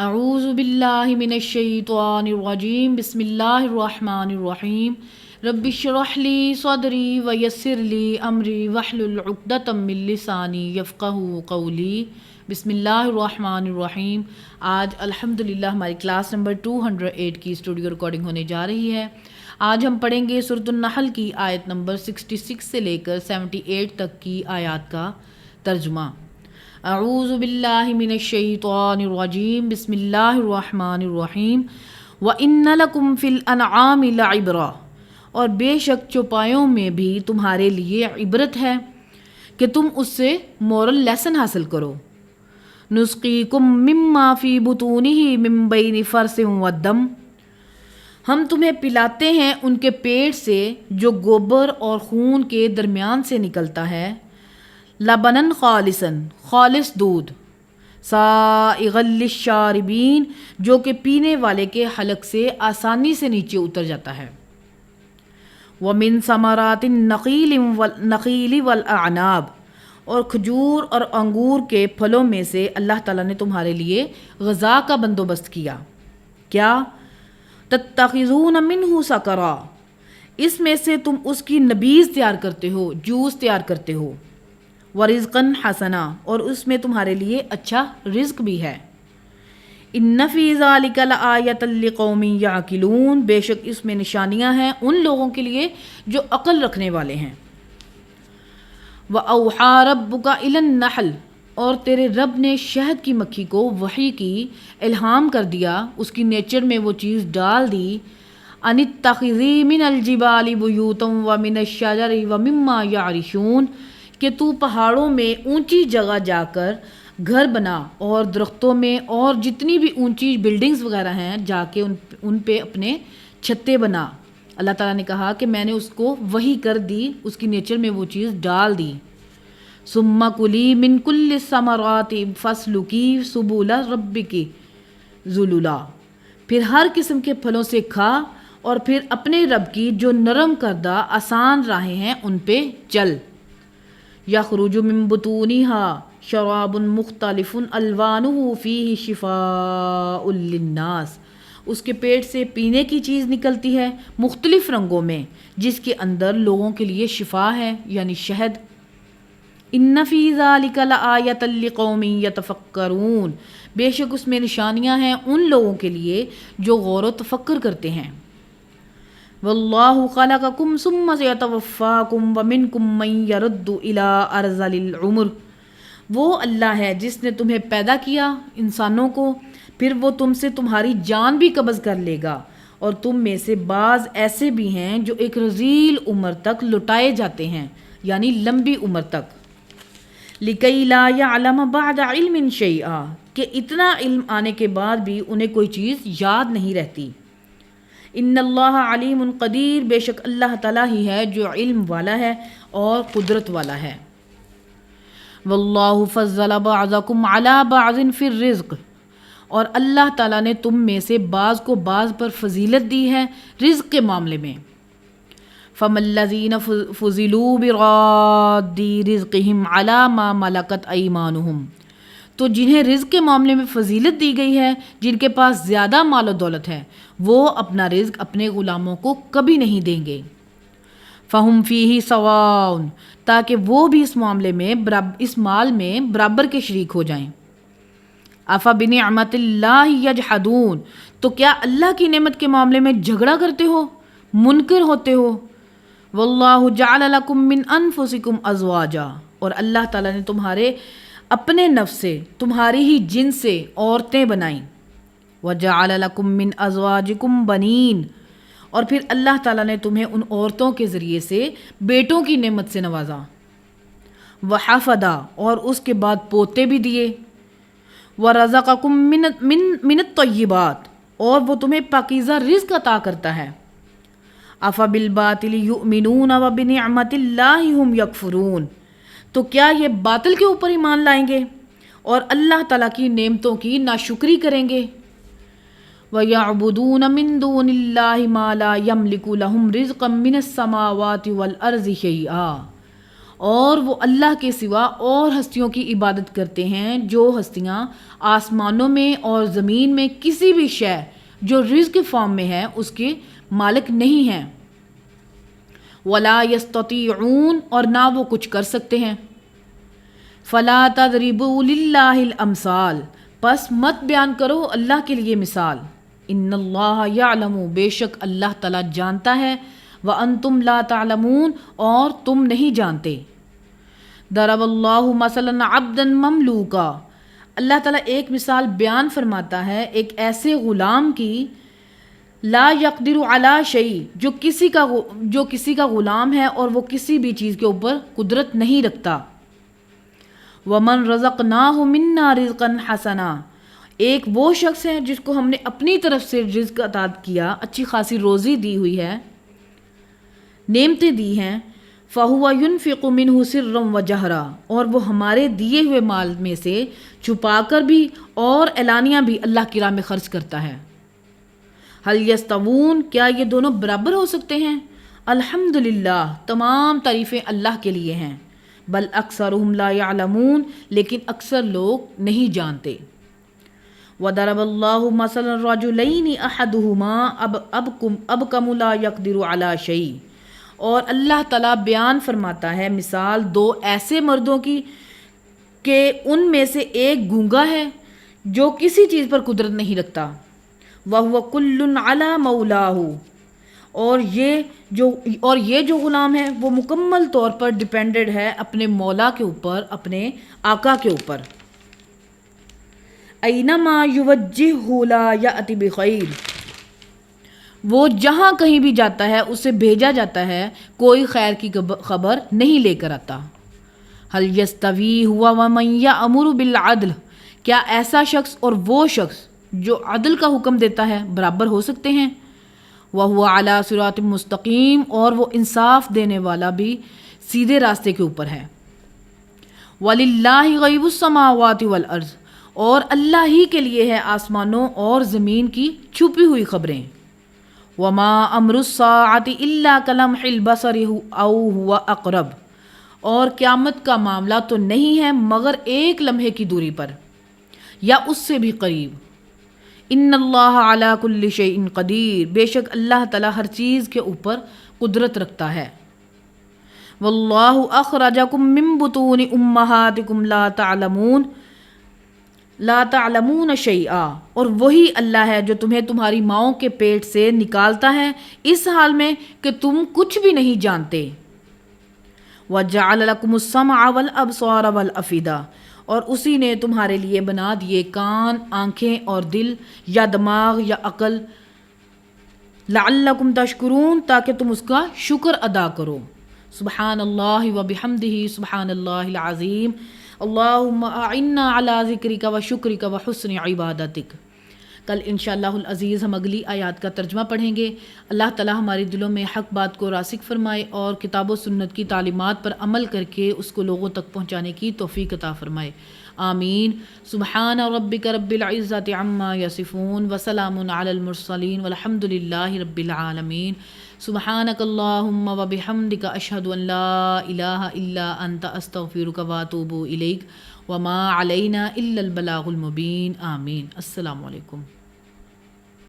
اعوذ باللہ من الشیطان الرجیم بسم اللہ الرحمن الرحیم رب اشرح لی صدری ویسر لی امری واحلل عقدۃ من لسانی یفقہوا قولی۔ بسم اللہ الرحمن الرحیم۔ آج الحمدللہ ہماری کلاس نمبر 208 کی اسٹوڈیو ریکارڈنگ ہونے جا رہی ہے۔ آج ہم پڑھیں گے سورۃ النحل کی آیت نمبر 66 سے لے کر 78 تک کی آیات کا ترجمہ۔ اعوذ باللہ من الشیطان الرجیم بسم اللہ الرحمن الرحیم وَإِنَّ لَكُمْ فِي الْأَنْعَامِ لَعِبْرَةً، اور بے شک چوپایوں میں بھی تمہارے لیے عبرت ہے کہ تم اس سے مورل لیسن حاصل کرو۔ نُسْقِيكُم مِّمَّا فِي بُطُونِهِ مِن بَيْنِ فَرْثٍ وَالدَّمٍ، ہم تمہیں پلاتے ہیں ان کے پیٹ سے جو گوبر اور خون کے درمیان سے نکلتا ہے، لبنن خالصاً، خالص دودھ، سائغا للشاربین، جو کہ پینے والے کے حلق سے آسانی سے نیچے اتر جاتا ہے، ومن ثمرات النخیل والاعناب، اور کھجور اور انگور کے پھلوں میں سے اللہ تعالیٰ نے تمہارے لیے غذا کا بندوبست کیا۔ کیا؟ تتخذون منہ سکرا، اس میں سے تم اس کی نبیذ تیار کرتے ہو، جوس تیار کرتے ہو، ورزقاً حسنا، اور اس میں تمہارے لیے اچھا رزق بھی ہے۔ ان فی ذلک لآیۃ لقوم یعقلون، بے شک اس میں نشانیاں ہیں ان لوگوں کے لیے جو عقل رکھنے والے ہیں۔ وَأَوْحَىٰ رَبُّكَ إِلَى النَّحْلِ، اور تیرے رب نے شہد کی مکھی کو وحی کی الہام کر دیا، اس کی نیچر میں وہ چیز ڈال دی، ان اتخذی من الجبال بیوتا ومن الشجر ومما یعرشون، کہ تو پہاڑوں میں اونچی جگہ جا کر گھر بنا، اور درختوں میں اور جتنی بھی اونچی بلڈنگز وغیرہ ہیں جا کے ان پہ اپنے چھتے بنا۔ اللہ تعالیٰ نے کہا کہ میں نے اس کو وحی کر دی، اس کی نیچر میں وہ چیز ڈال دی۔ ثم کلی من کل الثمرات فاسلکی سبل ربک ذللا، پھر ہر قسم کے پھلوں سے کھا اور پھر اپنے رب کی جو نرم کردہ آسان راہیں ہیں ان پہ چل۔ یخرج من بطونها شراب مختلف الوانه فیہ شفاء للناس، اس کے پیٹ سے پینے کی چیز نکلتی ہے مختلف رنگوں میں، جس کے اندر لوگوں کے لیے شفا ہے، یعنی شہد۔ ان فی ذلک لآیۃ لقوم یتفکرون، بے شک اس میں نشانیاں ہیں ان لوگوں کے لیے جو غور و تفکر کرتے ہیں۔ واللہ خلقکم ثم یتوفاکم ومنکم من یرد الی ارذل العمر، وہ اللہ ہے جس نے تمہیں پیدا کیا انسانوں کو، پھر وہ تم سے تمہاری جان بھی قبض کر لے گا، اور تم میں سے بعض ایسے بھی ہیں جو ایک رذیل عمر تک لٹائے جاتے ہیں، یعنی لمبی عمر تک۔ لِكَيْ لَا يَعْلَمَ بَعْدَ عِلْمٍ شَيْئًا، کہ اتنا علم آنے کے بعد بھی انہیں کوئی چیز یاد نہیں رہتی۔ ان اللہ علیم قدیر، بے شک اللہ تعالیٰ ہی ہے جو علم والا ہے اور قدرت والا ہے۔ واللہ فضل بعضکم علی بعض فی الرزق، اور اللہ تعالیٰ نے تم میں سے بعض کو بعض پر فضیلت دی ہے رزق کے معاملے میں۔ فَمَا الَّذِينَ فُضِلُوا بِرَادِّ رِزْقِهِمْ عَلَىٰ مَا مَلَكَتْ أَيْمَانُهُمْ، تو جنہیں رزق کے معاملے میں فضیلت دی گئی ہے، جن کے پاس زیادہ مال و دولت ہے، وہ اپنا رزق اپنے غلاموں کو کبھی نہیں دیں گے۔ فَهُمْ فِيهِ سَوَاءٌ، تاکہ وہ بھی اس معاملے میں اس مال میں برابر کے شریک ہو جائیں۔ أَفَبِنِعْمَةِ اللَّهِ يَجْحَدُونَ، تو کیا اللہ کی نعمت کے معاملے میں جھگڑا کرتے ہو، منکر ہوتے ہو۔ واللہ جعل لکم من انفسکم ازواجا، اور اللہ تعالیٰ نے تمہارے اپنے نفس سے، تمہاری ہی جن سے عورتیں بنائیں۔ وجعل لکم من ازواجکم بنین، اور پھر اللہ تعالیٰ نے تمہیں ان عورتوں کے ذریعے سے بیٹوں کی نعمت سے نوازا۔ وحفدا، اور اس کے بعد پوتے بھی دیے۔ ورزقکم من الطیبات، اور وہ تمہیں پاکیزہ رزق عطا کرتا ہے۔ افبالباطل یؤمنون وبنعمت اللہ ہم یکفرون، تو کیا یہ باطل کے اوپر ایمان لائیں گے اور اللہ تعالیٰ کی نعمتوں کی ناشکری کریں گے۔ وَيَعْبُدُونَ مِن دُونِ اللَّهِ مَا لَا يَمْلِكُ لَهُمْ رِزْقًا مِّنَ السَّمَاوَاتِ وَالْأَرْضِ شَيْئًا، اور وہ اللہ کے سوا اور ہستیوں کی عبادت کرتے ہیں جو ہستیاں آسمانوں میں اور زمین میں کسی بھی شے جو رزق فارم میں ہے اس کے مالک نہیں ہیں. ولا یستطیعون اور نہ وہ کچھ کر سکتے ہیں. فلا تضربوا للہ الامثال پس مت بیان کرو اللہ کے لیے مثال. ان اللہ یعلم بے شک اللہ تعالیٰ جانتا ہے. وانتم لا تعلمون اور تم نہیں جانتے. ضرب اللہ مثلا عبدا مملوکا اللہ تعالیٰ ایک مثال بیان فرماتا ہے ایک ایسے غلام کی لا یقدر علی شیء جو کسی کا غلام ہے اور وہ کسی بھی چیز کے اوپر قدرت نہیں رکھتا. ومن رزقناہ منا رزقا حسنا ایک وہ شخص ہے جس کو ہم نے اپنی طرف سے رزق عطا کیا، اچھی خاصی روزی دی ہوئی ہے، نعمتیں دی ہیں. فہو ينفق منہ سرا وجہرا اور وہ ہمارے دیے ہوئے مال میں سے چھپا کر بھی اور اعلانیہ بھی اللہ کی راہ میں خرچ کرتا ہے. هل یستوون کیا یہ دونوں برابر ہو سکتے ہیں؟ الحمدللہ تمام تعریفیں اللہ کے لیے ہیں. بل اکثرهم لا یعلمون لیکن اکثر لوگ نہیں جانتے. وضرب اللہ مثلا رجلین احدہما ابکم لا یقدر علی شیء اور اللہ تعالیٰ بیان فرماتا ہے مثال دو ایسے مردوں کی کہ ان میں سے ایک گونگا ہے جو کسی چیز پر قدرت نہیں رکھتا. وَهُوَ كُلٌّ عَلَى مَوْلَاهُ اور یہ جو غلام ہے وہ مکمل طور پر ڈیپینڈڈ ہے اپنے مولا کے اوپر، اپنے آقا کے اوپر. اینما یوجہہ لا یأتی بخیر وہ جہاں کہیں بھی جاتا ہے اسے بھیجا جاتا ہے، کوئی خیر کی خبر نہیں لے کر آتا. هل یستوی ہوا ومن یأمر بالعدل کیا ایسا شخص اور وہ شخص جو عدل کا حکم دیتا ہے برابر ہو سکتے ہیں؟ وَهُوَ عَلَى صِرَاطٍ مستقیم اور وہ انصاف دینے والا بھی سیدھے راستے کے اوپر ہے. وَلِلَّهِ غَيْبُ السَّمَاوَاتِ وَالْأَرْضِ اور اللہ ہی کے لیے ہے آسمانوں اور زمین کی چھپی ہوئی خبریں. وَمَا أَمْرُ السَّاعَةِ إِلَّا كَلَمْحِ الْبَصَرِ أَوْ هُوَ أَقْرَبُ اور قیامت کا معاملہ تو نہیں ہے مگر ایک لمحے کی دوری پر یا اس سے بھی قریب. ان اللہ علی کل شیء قدیر بے شک اللہ تعالیٰ ہر چیز کے اوپر قدرت رکھتا ہے. واللہ اخرجکم من بطون امہاتکم لا تعلمون شیئا اور وہی اللہ ہے جو تمہیں تمہاری ماؤں کے پیٹ سے نکالتا ہے اس حال میں کہ تم کچھ بھی نہیں جانتے. وجعل لکم السمع والابصار والافئدہ اور اسی نے تمہارے لیے بنا دیے کان، آنکھیں اور دل یا دماغ یا عقل. لعلکم تشکرون تاکہ تم اس کا شکر ادا کرو. سبحان اللہ و بحمدہ سبحان اللہ العظیم. اللہم اعنا علی ذکرک و شکرک و حسن عبادتک. کل انشاءاللہ العزیز ہم اگلی آیات کا ترجمہ پڑھیں گے. اللہ تعالی ہمارے دلوں میں حق بات کو راسخ فرمائے اور کتاب و سنت کی تعلیمات پر عمل کر کے اس کو لوگوں تک پہنچانے کی توفیق عطا فرمائے. آمین. سبحان ربک رب العزت عما یصفون وسلام علی المرسلین والحمد للہ رب العالمین. سبحانک اللہم و بحمدک اشہد ان لا الہ الا انت استغفرک و اتوب الیک وما علینا الا البلاغ المبین. آمین. السلام علیکم.